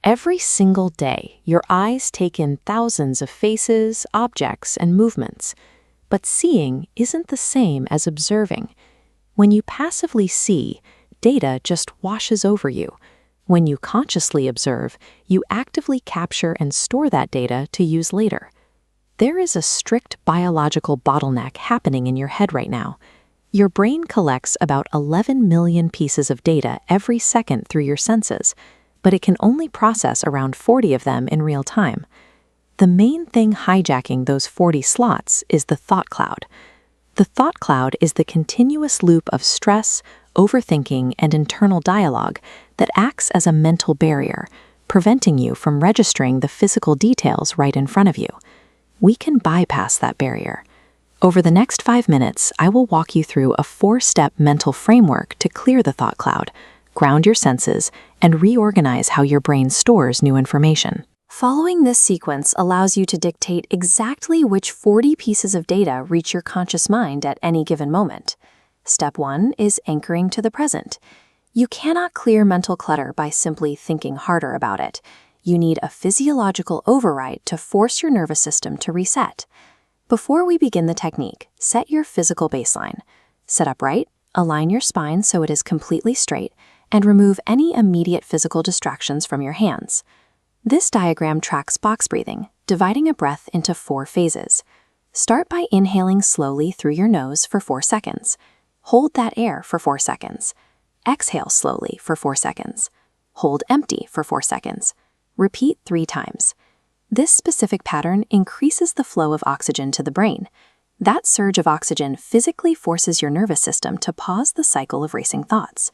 Every single day, your eyes take in thousands of faces, objects, and movements. But seeing isn't the same as observing. When you passively see, data just washes over you. When you consciously observe, you actively capture and store that data to use later. There is a strict biological bottleneck happening in your head right now. Your brain collects about 11 million pieces of data every second through your senses, but it can only process around 40 of them in real time. The main thing hijacking those 40 slots is the thought cloud. The thought cloud is the continuous loop of stress, overthinking, and internal dialogue that acts as a mental barrier, preventing you from registering the physical details right in front of you. We can bypass that barrier. Over the next 5 minutes, I will walk you through a 4-step mental framework to clear the thought cloud, ground your senses, and reorganize how your brain stores new information. Following this sequence allows you to dictate exactly which 40 pieces of data reach your conscious mind at any given moment. Step 1 is anchoring to the present. You cannot clear mental clutter by simply thinking harder about it. You need a physiological override to force your nervous system to reset. Before we begin the technique, set your physical baseline. Sit upright, align your spine so it is completely straight, and remove any immediate physical distractions from your hands. This diagram tracks box breathing, dividing a breath into 4 phases. Start by inhaling slowly through your nose for 4 seconds. Hold that air for 4 seconds. Exhale slowly for 4 seconds. Hold empty for 4 seconds. Repeat 3 times. This specific pattern increases the flow of oxygen to the brain. That surge of oxygen physically forces your nervous system to pause the cycle of racing thoughts.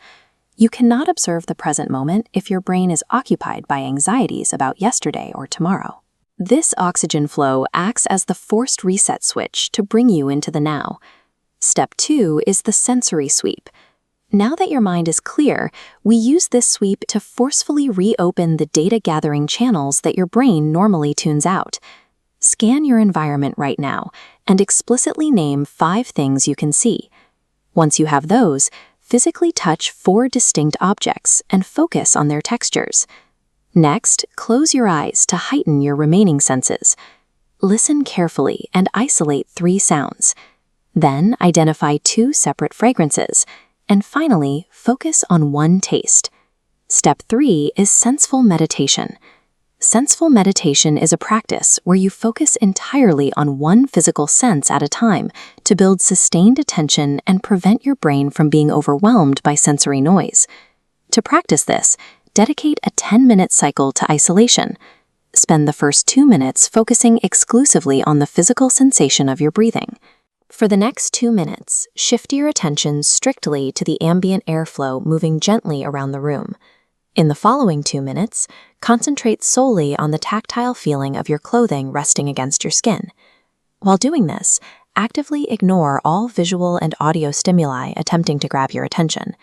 You cannot observe the present moment if your brain is occupied by anxieties about yesterday or tomorrow. This oxygen flow acts as the forced reset switch to bring you into the now. Step 2 is the sensory sweep. Now that your mind is clear, we use this sweep to forcefully reopen the data-gathering channels that your brain normally tunes out. Scan your environment right now and explicitly name 5 things you can see. Once you have those, physically touch 4 distinct objects and focus on their textures. Next, close your eyes to heighten your remaining senses. Listen carefully and isolate 3 sounds. Then identify 2 separate fragrances. And finally, focus on 1 taste. Step 3 is senseful meditation. Senseful meditation is a practice where you focus entirely on 1 physical sense at a time to build sustained attention and prevent your brain from being overwhelmed by sensory noise. To practice this, dedicate a 10-minute cycle to isolation. Spend the first 2 minutes focusing exclusively on the physical sensation of your breathing. For the next 2 minutes, shift your attention strictly to the ambient airflow moving gently around the room. In the following 2 minutes, concentrate solely on the tactile feeling of your clothing resting against your skin. While doing this, actively ignore all visual and audio stimuli attempting to grab your attention.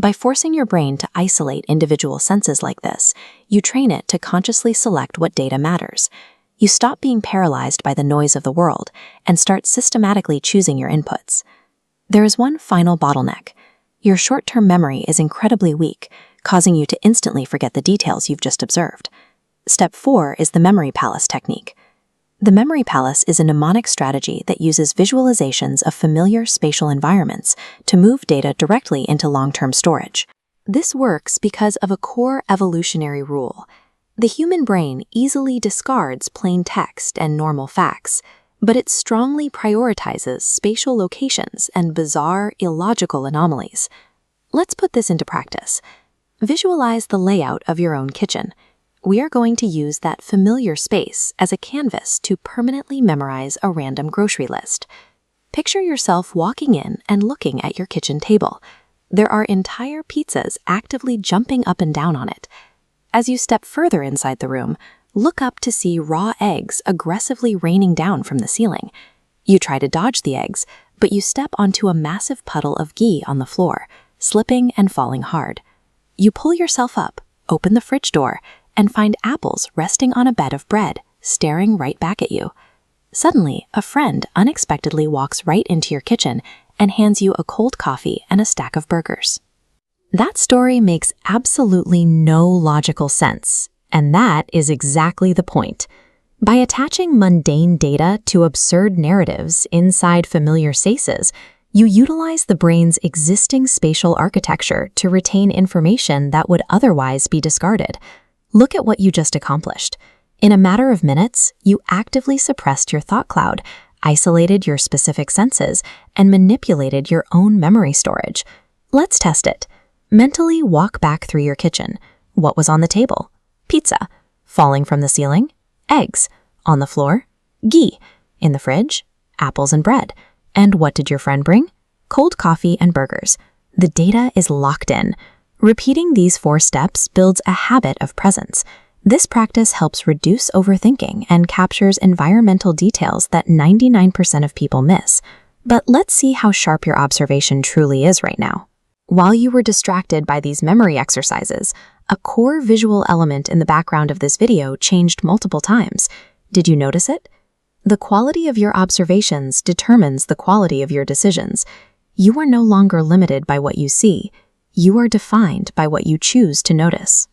By forcing your brain to isolate individual senses like this, you train it to consciously select what data matters. You stop being paralyzed by the noise of the world and start systematically choosing your inputs. There is one final bottleneck. Your short-term memory is incredibly weak, causing you to instantly forget the details you've just observed. Step 4 is the memory palace technique. The memory palace is a mnemonic strategy that uses visualizations of familiar spatial environments to move data directly into long-term storage. This works because of a core evolutionary rule. The human brain easily discards plain text and normal facts, but it strongly prioritizes spatial locations and bizarre, illogical anomalies. Let's put this into practice. Visualize the layout of your own kitchen. We are going to use that familiar space as a canvas to permanently memorize a random grocery list. Picture yourself walking in and looking at your kitchen table. There are entire pizzas actively jumping up and down on it. As you step further inside the room, look up to see raw eggs aggressively raining down from the ceiling. You try to dodge the eggs, but you step onto a massive puddle of ghee on the floor, slipping and falling hard. You pull yourself up, open the fridge door, and find apples resting on a bed of bread, staring right back at you. Suddenly, a friend unexpectedly walks right into your kitchen and hands you a cold coffee and a stack of burgers. That story makes absolutely no logical sense. And that is exactly the point. By attaching mundane data to absurd narratives inside familiar spaces, you utilize the brain's existing spatial architecture to retain information that would otherwise be discarded. Look at what you just accomplished. In a matter of minutes, you actively suppressed your thought cloud, isolated your specific senses, and manipulated your own memory storage. Let's test it. Mentally walk back through your kitchen. What was on the table? Pizza. Falling from the ceiling? Eggs. On the floor? Ghee. In the fridge? Apples and bread. And what did your friend bring? Cold coffee and burgers. The data is locked in. Repeating these 4 steps builds a habit of presence. This practice helps reduce overthinking and captures environmental details that 99% of people miss. But let's see how sharp your observation truly is right now. While you were distracted by these memory exercises, a core visual element in the background of this video changed multiple times. Did you notice it? The quality of your observations determines the quality of your decisions. You are no longer limited by what you see. You are defined by what you choose to notice.